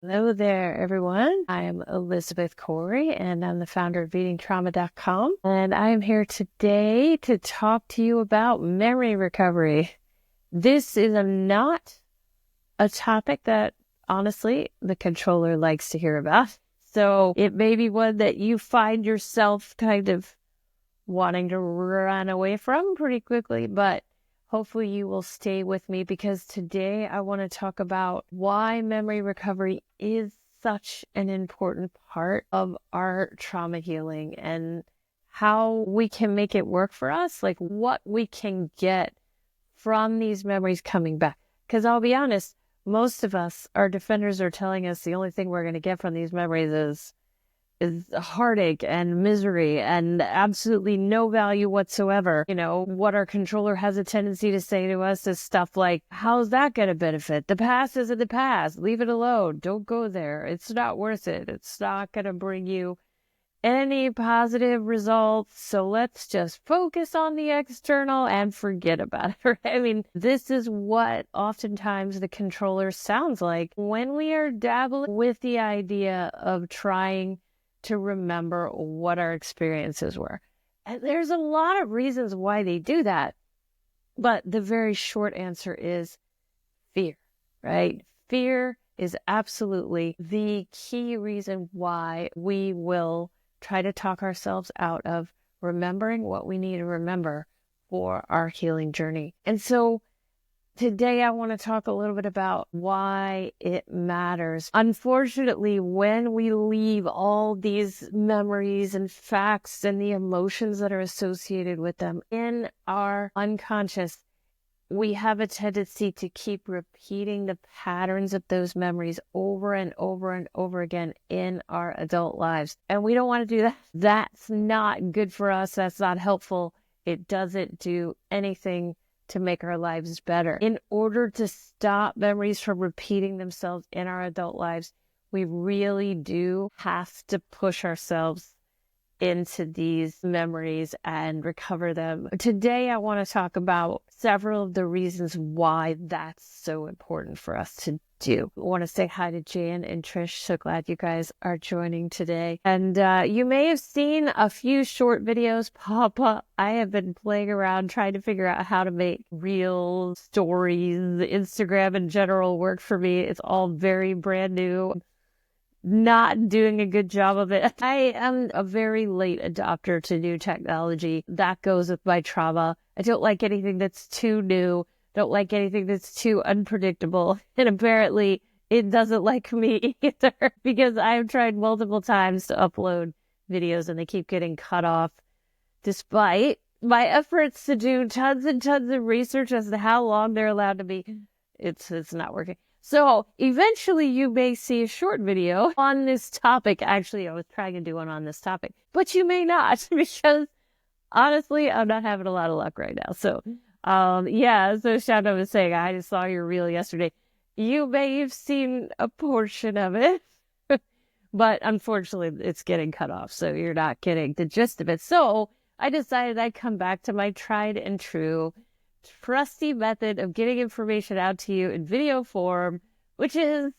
Hello there, everyone. I am Elizabeth Corey, and I'm the founder of BeatingTrauma.com. And I am here today to talk to you about memory recovery. This is not a topic that, honestly, the controller likes to hear about. So it may be one that you find yourself kind of wanting to run away from pretty quickly, but hopefully you will stay with me because today I want to talk about why memory recovery is such an important part of our trauma healing and how we can make it work for us, like what we can get from these memories coming back. Because I'll be honest, most of us, our defenders are telling us the only thing we're going to get from these memories is heartache and misery and absolutely no value whatsoever. You know, what our controller has a tendency to say to us is stuff like, how's that going to benefit? The past is in the past. Leave it alone. Don't go there. It's not worth it. It's not going to bring you any positive results. So let's just focus on the external and forget about it. I mean, this is what oftentimes the controller sounds like when we are dabbling with the idea of trying to remember what our experiences were. And there's a lot of reasons why they do that. But the very short answer is fear, right? Fear is absolutely the key reason why we will try to talk ourselves out of remembering what we need to remember for our healing journey. And so today, I want to talk a little bit about why it matters. Unfortunately, when we leave all these memories and facts and the emotions that are associated with them in our unconscious, we have a tendency to keep repeating the patterns of those memories over and over and over again in our adult lives. And we don't want to do that. That's not good for us. That's not helpful. It doesn't do anything to make our lives better. In order to stop memories from repeating themselves in our adult lives, we really do have to push ourselves into these memories and recover them. Today, I want to talk about several of the reasons why that's so important for us to do. I want to say hi to Jan and Trish. So glad you guys are joining today. And you may have seen a few short videos pop up. I have been playing around trying to figure out how to make real stories. Instagram in general work for me. It's all very brand new. Not doing a good job of it. I am a very late adopter to new technology. That goes with my trauma. I don't like anything that's too new. Don't like anything that's too unpredictable. And apparently it doesn't like me either because I've tried multiple times to upload videos and they keep getting cut off despite my efforts to do tons and tons of research as to how long they're allowed to be. It's not working. So eventually you may see a short video on this topic. Actually, I was trying to do one on this topic, but you may not because honestly, I'm not having a lot of luck right now. So, so Shadow was saying, I just saw your reel yesterday. You may have seen a portion of it, but unfortunately it's getting cut off. So you're not getting the gist of it. So I decided I'd come back to my tried and true trusty method of getting information out to you in video form, which is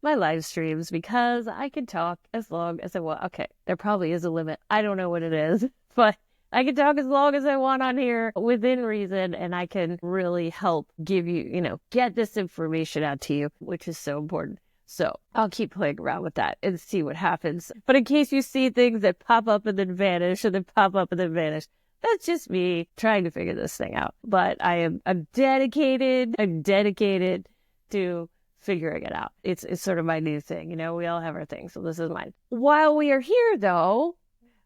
my live streams, because I can talk as long as I want. Okay, there probably is a limit. I don't know what it is, but I can talk as long as I want on here within reason, and I can really help give you, get this information out to you, which is so important. So I'll keep playing around with that and see what happens. But in case you see things that pop up and then vanish and then pop up and then vanish, that's just me trying to figure this thing out. But I'm dedicated to figuring it out. It's sort of my new thing. We all have our things. So this is mine. While we are here though,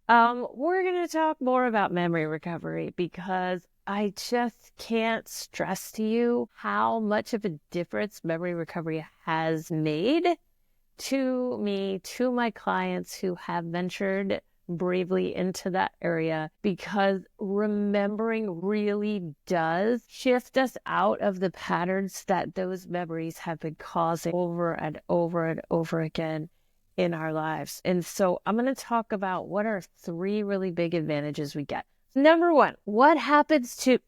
we're going to talk more about memory recovery because I just can't stress to you how much of a difference memory recovery has made to me, to my clients who have ventured bravely into that area, because remembering really does shift us out of the patterns that those memories have been causing over and over and over again in our lives. And so I'm going to talk about what are 3 really big advantages we get. Number 1, what happens to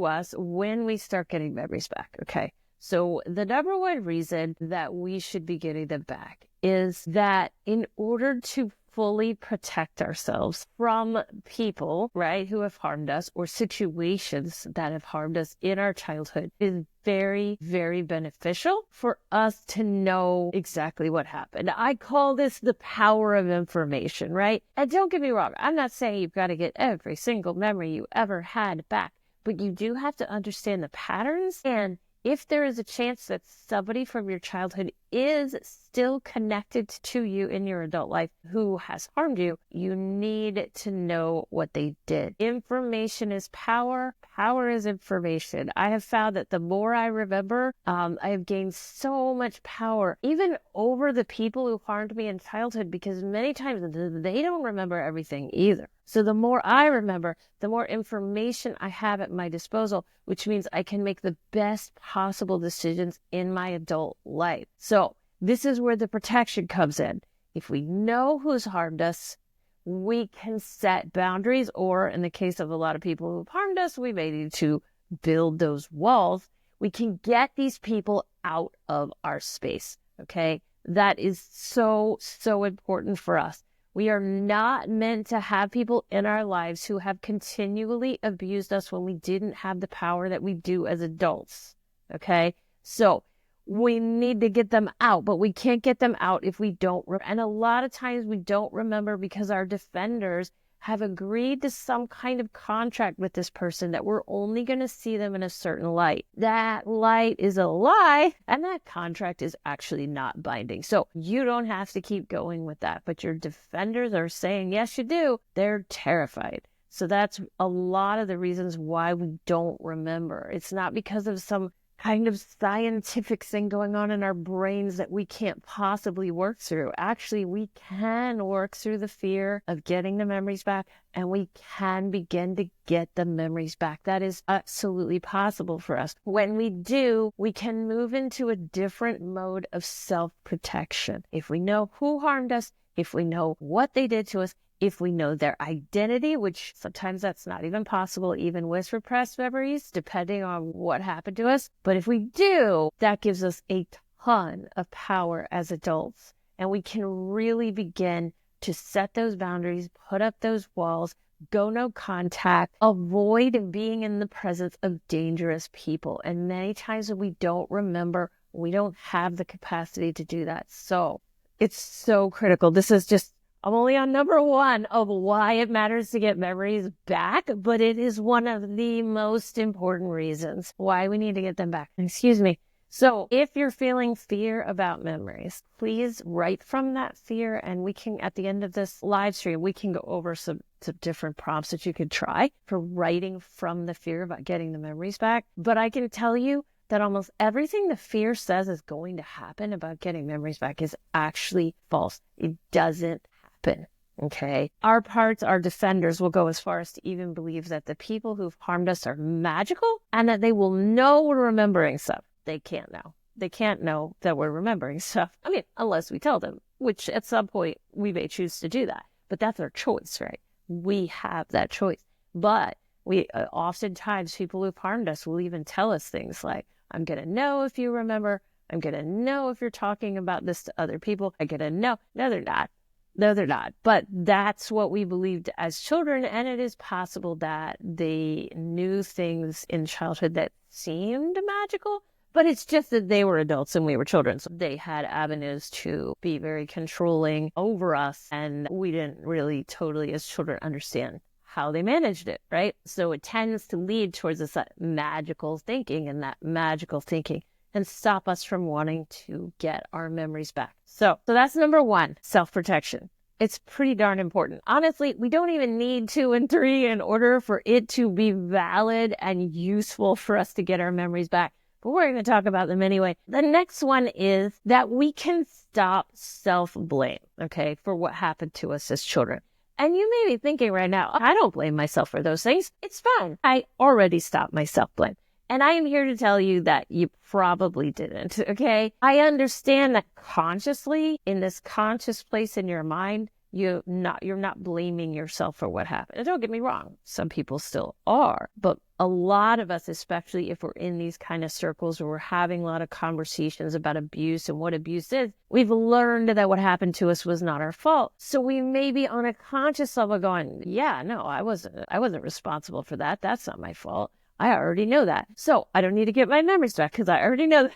us when we start getting memories back? Okay. So the number one reason that we should be getting them back is that in order to fully protect ourselves from people, right, who have harmed us or situations that have harmed us in our childhood, is very, very beneficial for us to know exactly what happened. I call this the power of information, right? And don't get me wrong, I'm not saying you've got to get every single memory you ever had back, but you do have to understand the patterns. And if there is a chance that somebody from your childhood is still connected to you in your adult life who has harmed you, you need to know what they did. Information is power. Power is information. I have found that the more I remember, I have gained so much power, even over the people who harmed me in childhood, because many times they don't remember everything either. So the more I remember, the more information I have at my disposal, which means I can make the best possible decisions in my adult life. So this is where the protection comes in. If we know who's harmed us, we can set boundaries, or in the case of a lot of people who've harmed us, we may need to build those walls. We can get these people out of our space, okay? That is so, so important for us. We are not meant to have people in our lives who have continually abused us when we didn't have the power that we do as adults, okay? So we need to get them out, but we can't get them out if we don't. And a lot of times we don't remember because our defenders have agreed to some kind of contract with this person that we're only going to see them in a certain light. That light is a lie, and that contract is actually not binding. So you don't have to keep going with that, but your defenders are saying, yes, you do. They're terrified. So that's a lot of the reasons why we don't remember. It's not because of some kind of scientific thing going on in our brains that we can't possibly work through. Actually, we can work through the fear of getting the memories back, and we can begin to get the memories back. That is absolutely possible for us. When we do, we can move into a different mode of self-protection. If we know who harmed us, if we know what they did to us, if we know their identity, which sometimes that's not even possible, even with repressed memories, depending on what happened to us. But if we do, that gives us a ton of power as adults. And we can really begin to set those boundaries, put up those walls, go no contact, avoid being in the presence of dangerous people. And many times when we don't remember, we don't have the capacity to do that. So it's so critical. This is just, I'm only on number one of why it matters to get memories back, but it is one of the most important reasons why we need to get them back. Excuse me. So if you're feeling fear about memories, please write from that fear, and we can, at the end of this live stream, we can go over some different prompts that you could try for writing from the fear about getting the memories back. But I can tell you that almost everything the fear says is going to happen about getting memories back is actually false. It doesn't happen. Okay. Our defenders will go as far as to even believe that the people who've harmed us are magical and that they will know we're remembering stuff. They can't know. They can't know that we're remembering stuff. I mean, unless we tell them, which at some point we may choose to do that. But that's our choice, right? We have that choice. But we oftentimes people who've harmed us will even tell us things like, I'm going to know if you remember. I'm going to know if you're talking about this to other people. I'm going to know. No, they're not. No, they're not. But that's what we believed as children. And it is possible that they knew things in childhood that seemed magical, but it's just that they were adults and we were children. So they had avenues to be very controlling over us. And we didn't really totally, as children, understand how they managed it, right? So it tends to lead towards this magical thinking, and that magical thinking and stop us from wanting to get our memories back. So that's number one, self-protection. It's pretty darn important. Honestly, we don't even need 2 and 3 in order for it to be valid and useful for us to get our memories back. But we're going to talk about them anyway. The next one is that we can stop self-blame, okay, for what happened to us as children. And you may be thinking right now, I don't blame myself for those things. It's fine. I already stopped my self-blame. And I am here to tell you that you probably didn't, okay? I understand that consciously, in this conscious place in your mind, you're not blaming yourself for what happened. And don't get me wrong, some people still are. But a lot of us, especially if we're in these kind of circles where we're having a lot of conversations about abuse and what abuse is, we've learned that what happened to us was not our fault. So we may be on a conscious level going, yeah, no, I wasn't responsible for that. That's not my fault. I already know that. So I don't need to get my memories back because I already know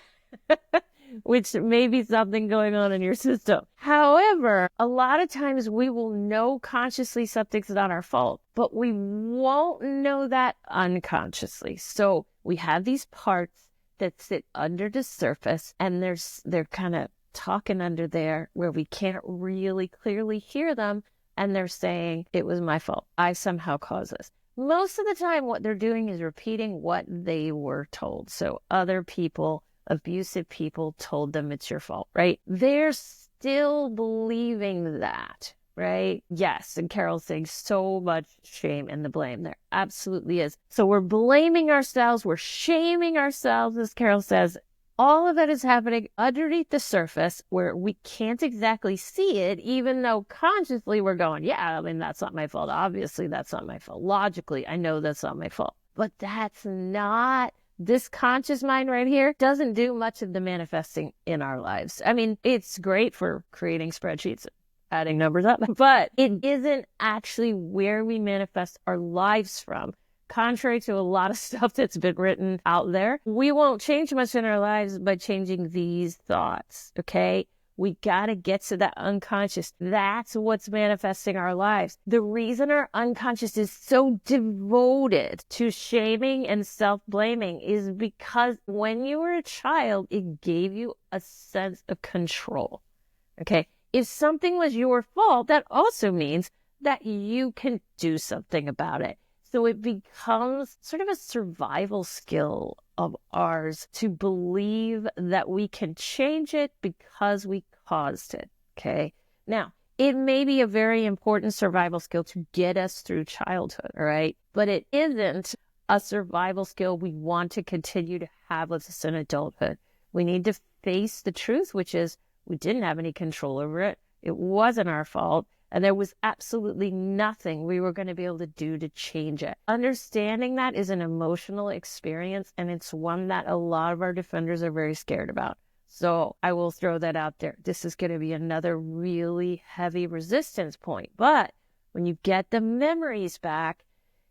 that. Which may be something going on in your system. However, a lot of times we will know consciously something's not our fault, but we won't know that unconsciously. So we have these parts that sit under the surface, and they're kind of talking under there where we can't really clearly hear them, and they're saying, it was my fault. I somehow caused this. Most of the time, what they're doing is repeating what they were told. So other people, abusive people, told them it's your fault, right? They're still believing that, right? Yes. And Carol's saying so much shame and the blame. There absolutely is. So we're blaming ourselves. We're shaming ourselves, as Carol says. All of that is happening underneath the surface where we can't exactly see it, even though consciously we're going, yeah, I mean, that's not my fault. Obviously, that's not my fault. Logically, I know that's not my fault. But that's not. This conscious mind right here doesn't do much of the manifesting in our lives. I mean, it's great for creating spreadsheets, adding numbers up, but it isn't actually where we manifest our lives from. Contrary to a lot of stuff that's been written out there, we won't change much in our lives by changing these thoughts, okay? We got to get to that unconscious. That's what's manifesting our lives. The reason our unconscious is so devoted to shaming and self-blaming is because when you were a child, it gave you a sense of control. Okay? If something was your fault, that also means that you can do something about it. So it becomes sort of a survival skill of ours to believe that we can change it because we caused it, okay? Now, it may be a very important survival skill to get us through childhood, all right? But it isn't a survival skill we want to continue to have with us in adulthood. We need to face the truth, which is we didn't have any control over it. It wasn't our fault. And there was absolutely nothing we were going to be able to do to change it. Understanding that is an emotional experience, and it's one that a lot of our defenders are very scared about. So I will throw that out there. This is going to be another really heavy resistance point. But when you get the memories back,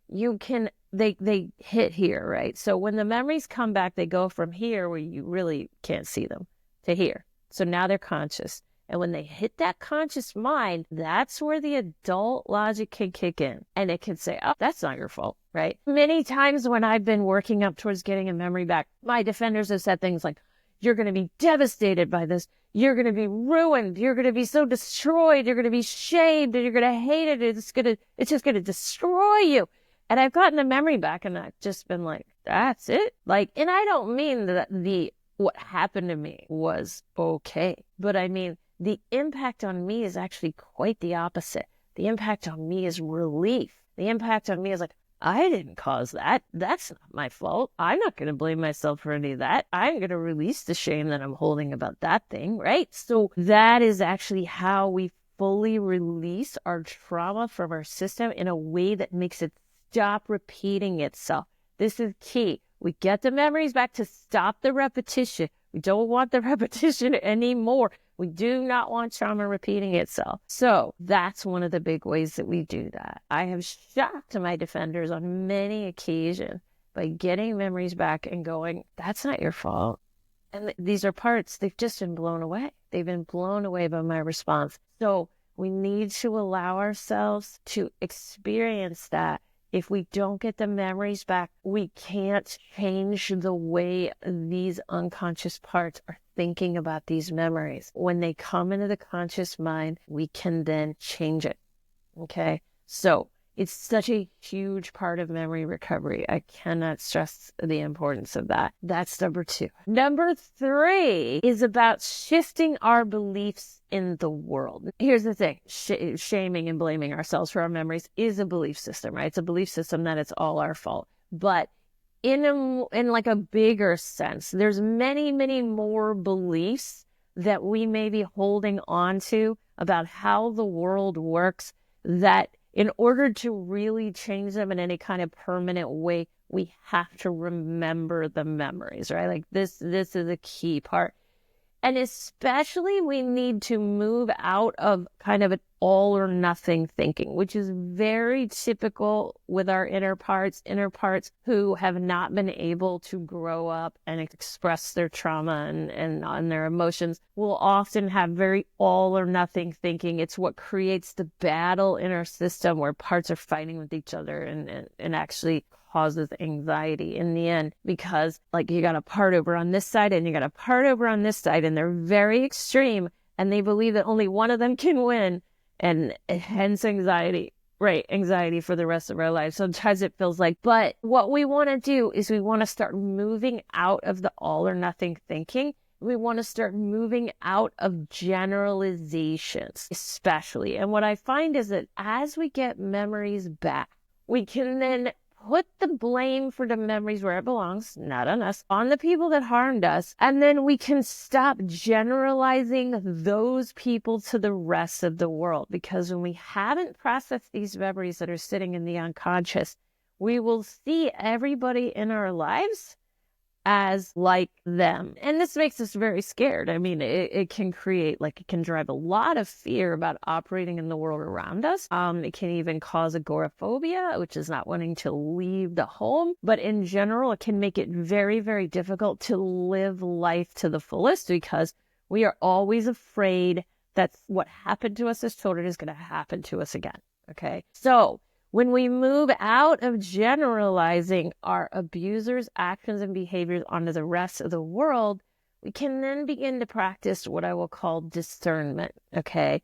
you can, they hit here, right? So when the memories come back, they go from here where you really can't see them to here. So now they're conscious. And when they hit that conscious mind, that's where the adult logic can kick in. And it can say, oh, that's not your fault, right? Many times when I've been working up towards getting a memory back, my defenders have said things like, you're going to be devastated by this. You're going to be ruined. You're going to be so destroyed. You're going to be shamed and you're going to hate it. It's just going to destroy you. And I've gotten the memory back and I've just been like, that's it. Like, and I don't mean that what happened to me was okay, but I mean, the impact on me is actually quite the opposite. The impact on me is relief. The impact on me is like, I didn't cause that. That's not my fault. I'm not going to blame myself for any of that. I'm going to release the shame that I'm holding about that thing, right? So that is actually how we fully release our trauma from our system in a way that makes it stop repeating itself. This is key. We get the memories back to stop the repetition. We don't want the repetition anymore. We do not want trauma repeating itself. So that's one of the big ways that we do that. I have shocked my defenders on many occasions by getting memories back and going, that's not your fault. And these are parts, they've just been blown away. They've been blown away by my response. So we need to allow ourselves to experience that. If we don't get the memories back, we can't change the way these unconscious parts are thinking about these memories. When they come into the conscious mind, we can then change it. Okay? So it's such a huge part of memory recovery. I cannot stress the importance of that. That's number 2. Number 3 is about shifting our beliefs in the world. Here's the thing. Shaming and blaming ourselves for our memories is a belief system, right? It's a belief system that it's all our fault. But in like a bigger sense, there's many, many more beliefs that we may be holding on to about how the world works that in order to really change them in any kind of permanent way, we have to remember the memories, right? Like this is a key part. And especially we need to move out of kind of an all or nothing thinking, which is very typical with our inner parts who have not been able to grow up and express their trauma and their emotions will often have very all or nothing thinking. It's what creates the battle in our system where parts are fighting with each other and actually causes anxiety in the end, because like you got a part over on this side and you got a part over on this side, and they're very extreme and they believe that only one of them can win, and hence anxiety, right? Anxiety for the rest of our lives. Sometimes it feels like, but what we want to do is we want to start moving out of the all or nothing thinking. We want to start moving out of generalizations, especially. And what I find is that as we get memories back, we can then put the blame for the memories where it belongs, not on us, on the people that harmed us. And then we can stop generalizing those people to the rest of the world. Because when we haven't processed these memories that are sitting in the unconscious, we will see everybody in our lives as like them. And this makes us very scared. I mean, it can create, like, it can drive a lot of fear about operating in the world around us. It can even cause agoraphobia, which is not wanting to leave the home. But in general, it can make it very, very difficult to live life to the fullest, because we are always afraid that what happened to us as children is going to happen to us again. Okay. So when we move out of generalizing our abusers' actions and behaviors onto the rest of the world, we can then begin to practice what I will call discernment, okay?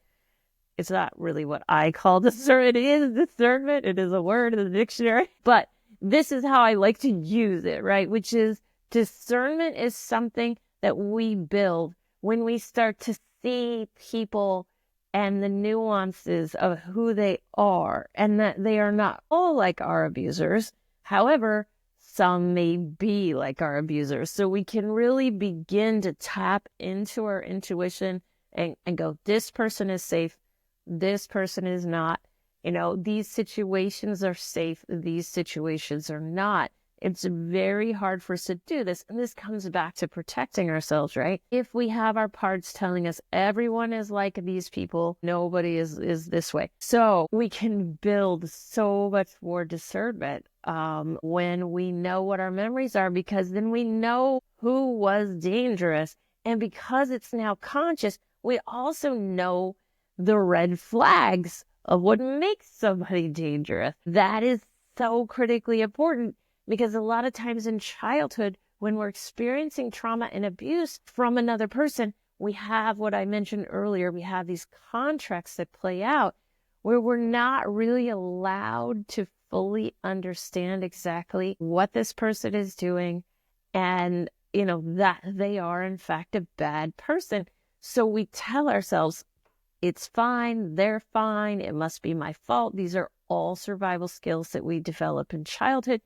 It's not really what I call discernment. It is discernment. It is a word in the dictionary. But this is how I like to use it, right? Which is, discernment is something that we build when we start to see people and the nuances of who they are, and that they are not all like our abusers. However, some may be like our abusers. So we can really begin to tap into our intuition and go, this person is safe, this person is not. You know, these situations are safe, these situations are not. It's very hard for us to do this. And this comes back to protecting ourselves, right? If we have our parts telling us everyone is like these people, nobody is this way. So we can build so much more discernment when we know what our memories are, because then we know who was dangerous. And because it's now conscious, we also know the red flags of what makes somebody dangerous. That is so critically important. Because a lot of times in childhood, when we're experiencing trauma and abuse from another person, we have what I mentioned earlier. We have these contracts that play out where we're not really allowed to fully understand exactly what this person is doing, and, you know, that they are in fact a bad person. So we tell ourselves, it's fine, they're fine, it must be my fault. These are all survival skills that we develop in childhood.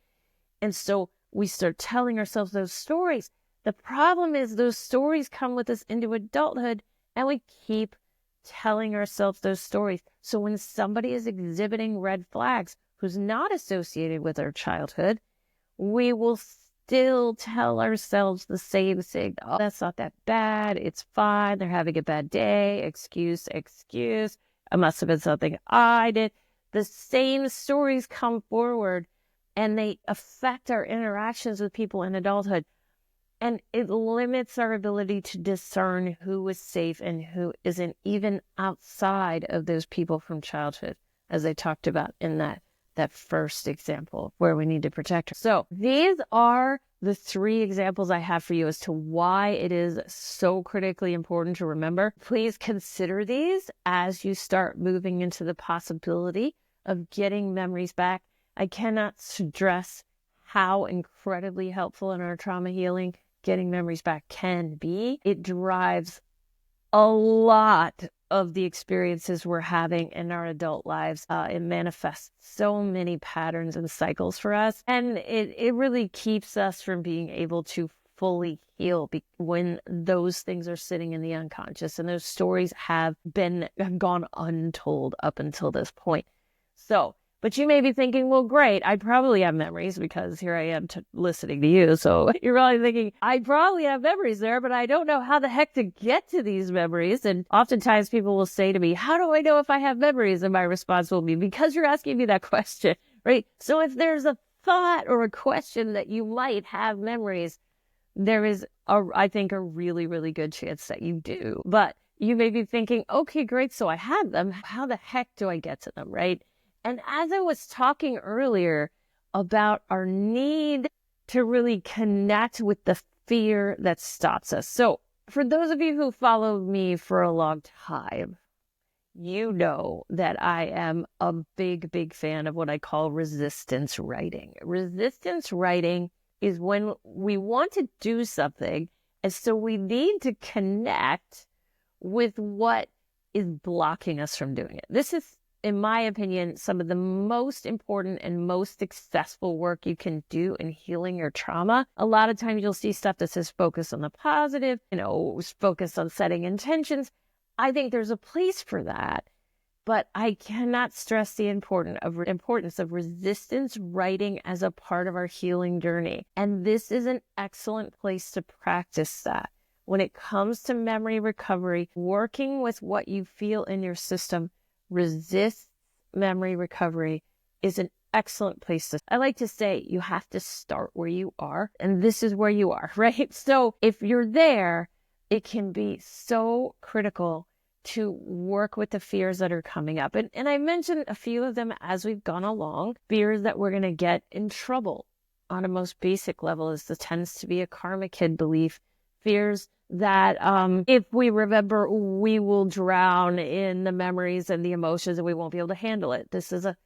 And so we start telling ourselves those stories. The problem is those stories come with us into adulthood, and we keep telling ourselves those stories. So when somebody is exhibiting red flags who's not associated with our childhood, we will still tell ourselves the same thing. Oh, that's not that bad. It's fine. They're having a bad day. Excuse. It must have been something I did. The same stories come forward, and they affect our interactions with people in adulthood. And it limits our ability to discern who is safe and who isn't, even outside of those people from childhood, as I talked about in that first example where we need to protect her. So these are the 3 examples I have for you as to why it is so critically important to remember. Please consider these as you start moving into the possibility of getting memories back. I cannot stress how incredibly helpful in our trauma healing getting memories back can be. It drives a lot of the experiences we're having in our adult lives. It manifests so many patterns and cycles for us. And it really keeps us from being able to fully heal when those things are sitting in the unconscious and those stories have gone untold up until this point. So, But you may be thinking, well, great, I probably have memories because here I am listening to you. So you're probably thinking, I probably have memories there, but I don't know how the heck to get to these memories. And oftentimes people will say to me, how do I know if I have memories? And my response will be, because you're asking me that question, right? So if there's a thought or a question that you might have memories, there is, I think, a really, really good chance that you do. But you may be thinking, okay, great, so I had them. How the heck do I get to them, right? And as I was talking earlier about our need to really connect with the fear that stops us. So for those of you who followed me for a long time, you know that I am a big, big fan of what I call resistance writing. Resistance writing is when we want to do something, and so we need to connect with what is blocking us from doing it. This is, in my opinion, some of the most important and most successful work you can do in healing your trauma. A lot of times you'll see stuff that says focus on the positive, focus on setting intentions. I think there's a place for that, but I cannot stress the importance of resistance writing as a part of our healing journey. And this is an excellent place to practice that. When it comes to memory recovery, working with what you feel in your system, resist memory recovery is an excellent place to. I like to say you have to start where you are, and this is where you are, right? So if you're there, it can be so critical to work with the fears that are coming up. And I mentioned a few of them as we've gone along. Fears that we're going to get in trouble on a most basic level tends to be a karma kid belief. Fears that if we remember, we will drown in the memories and the emotions and we won't be able to handle it. This is a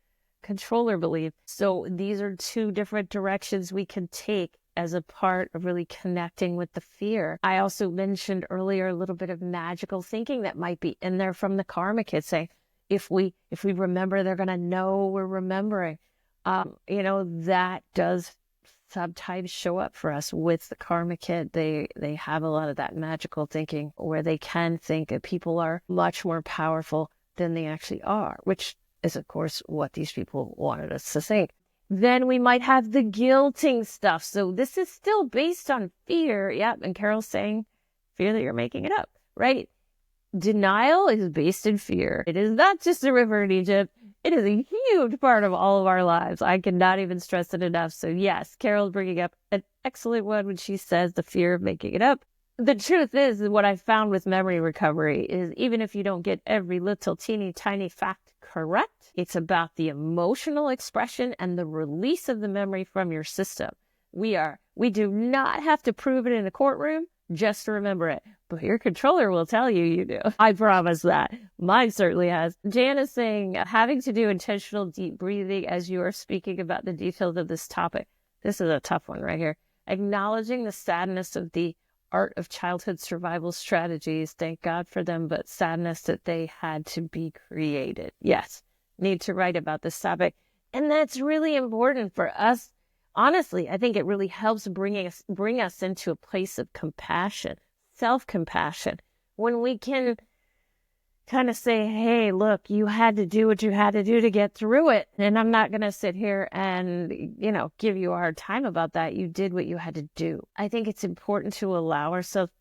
controller belief. So these are two different directions we can take as a part of really connecting with the fear. I also mentioned earlier a little bit of magical thinking that might be in there from the karma kid, saying, if we remember, they're going to know we're remembering. That does sometimes show up for us with the karma kid. They have a lot of that magical thinking where they can think that people are much more powerful than they actually are, which is, of course, what these people wanted us to think. Then we might have the guilting stuff. So this is still based on fear. Yep. And Carol's saying fear that you're making it up, right? Denial is based in fear. It is not just a river in Egypt. It is a huge part of all of our lives. I cannot even stress it enough. So yes, Carol's bringing up an excellent one when she says the fear of making it up. The truth is what I found with memory recovery is even if you don't get every little teeny tiny fact correct, it's about the emotional expression and the release of the memory from your system. We do not have to prove it in a courtroom just to remember it. But your controller will tell you you do. I promise that. Mine certainly has. Jan is saying, having to do intentional deep breathing as you are speaking about the details of this topic. This is a tough one right here. Acknowledging the sadness of the art of childhood survival strategies. Thank God for them, but sadness that they had to be created. Yes, need to write about this topic. And that's really important for us. Honestly, I think it really helps bring us into a place of compassion, self-compassion, when we can kind of say, hey, look, you had to do what you had to do to get through it. And I'm not going to sit here and, give you a hard time about that. You did what you had to do. I think it's important to allow ourselves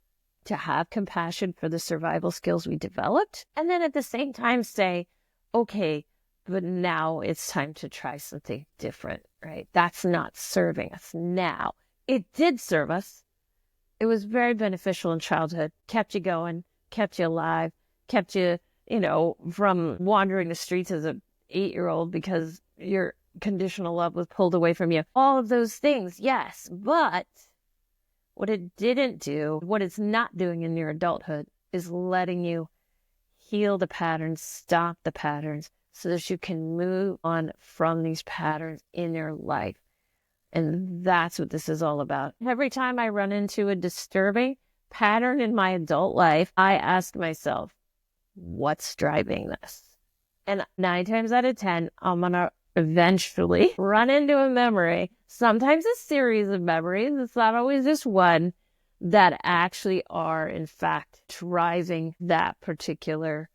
to have compassion for the survival skills we developed. And then at the same time say, okay, but now it's time to try something different, right? That's not serving us now. It did serve us. It was very beneficial in childhood, kept you going, kept you alive, kept you, from wandering the streets as an 8-year-old because your conditional love was pulled away from you. All of those things, yes. But what it didn't do, what it's not doing in your adulthood is letting you heal the patterns, stop the patterns so that you can move on from these patterns in your life. And that's what this is all about. Every time I run into a disturbing pattern in my adult life, I ask myself, what's driving this? And 9 times out of 10, I'm going to eventually run into a memory, sometimes a series of memories. It's not always just one that actually are, in fact, driving that particular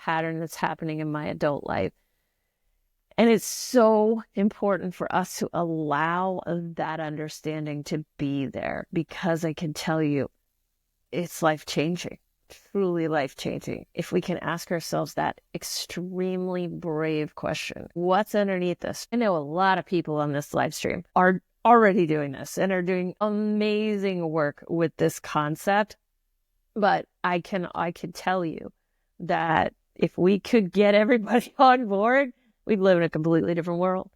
pattern that's happening in my adult life. And it's so important for us to allow that understanding to be there, because I can tell you it's life-changing, truly life-changing. If we can ask ourselves that extremely brave question, what's underneath this? I know a lot of people on this live stream are already doing this and are doing amazing work with this concept. But I can tell you that if we could get everybody on board, we'd live in a completely different world.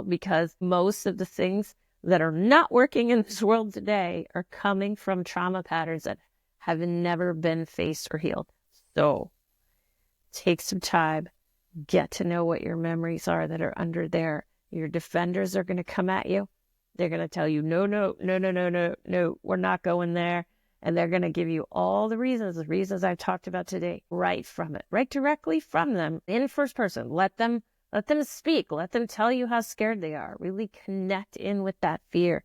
Because most of the things that are not working in this world today are coming from trauma patterns that have never been faced or healed. So take some time, get to know what your memories are that are under there. Your defenders are going to come at you. They're going to tell you, no, we're not going there. And they're going to give you all the reasons I've talked about today, right directly from them in first person. Let them speak. Let them tell you how scared they are. Really connect in with that fear,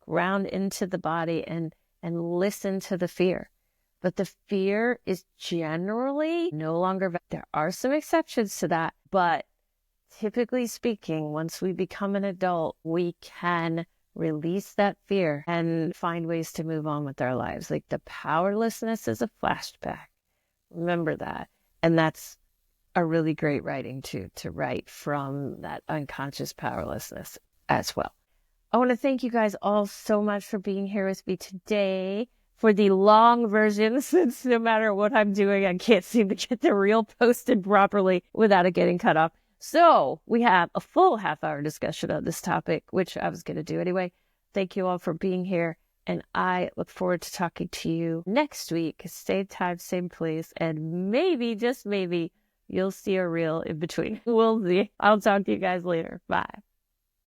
ground into the body and listen to the fear. But the fear is generally no longer, there are some exceptions to that, but typically speaking, once we become an adult, we can release that fear and find ways to move on with our lives. Like the powerlessness is a flashback. Remember that. And that's a really great writing to write from that unconscious powerlessness as well. I want to thank you guys all so much for being here with me today for the long version, since no matter what I'm doing, I can't seem to get the reel posted properly without it getting cut off. So we have a full half-hour discussion on this topic, which I was going to do anyway. Thank you all for being here, and I look forward to talking to you next week. Same time, same place, and maybe, just maybe, you'll see a reel in between. We'll see. I'll talk to you guys later. Bye.